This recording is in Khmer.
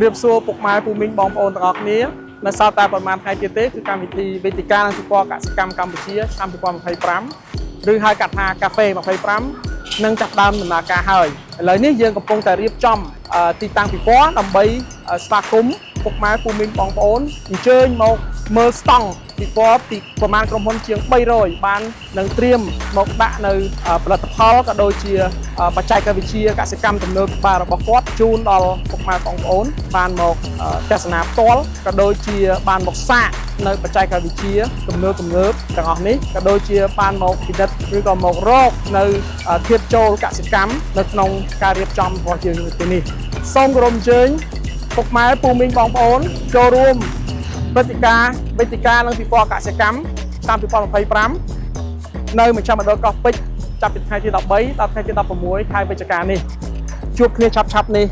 រៀបសួរពុកម៉ែពូមីងបងប្អូនទាំងអស់គ្នានៅសល់តែប្រហែលថ្ងៃទៀតទេគឺកម្មវិធីវេទិកានិងពិព័រណ៍កសិកម្មកម្ពុជាឆ្នាំ2025ឬហៅកាត់ថាកាហ្វេ25នឹងចាប់ផ្ដើមដំណើរការហើយឥឡូវនេះយើងកំពុងតែរៀបចំទីតាំងពិព័រណ៍ដើម្បីស្វាគមន៍ពុកម៉ែពូមីងបងប្អូនអញ្ជើញមកមើលស្តង់ពិព័រណ៍ពីប្រមាណក្រុមហ៊ុនជាង300បាននឹងត្រៀមមកដាក់នៅផលិតផលក៏ដូចជាបច្ចេកវិទ្យាកសិកម្មទំនើបរបស់គាត់ជូនដល់ពុកម៉ែបងប្អូនបានមកទស្សនាផ្ទាល់ក៏ដូចជាបានមកសាកនៅបច្ចេកវិទ្យាទំនើបទាំងអស់នេះក៏ដូចជាបានមកពិនិត្យឬក៏មករកនៅធៀបចូលកសិកម្មនៅក្នុងការរៀបចំរបស់យើងទីនេះសូមគោរពអញ្ជើញពុកម៉ែពូមីងបងប្អូនចូលរួមវេទិកានិងពិព័រណ៍កសិកម្មឆ្នាំ2025នៅមជ្ឈមណ្ឌលកោះពេជ្រចាប់ពីថ្ងៃទី13ដល់ថ្ងៃទី16ខែវិច្ឆិកានេះជួបគ្នាឆាប់ៗនេះ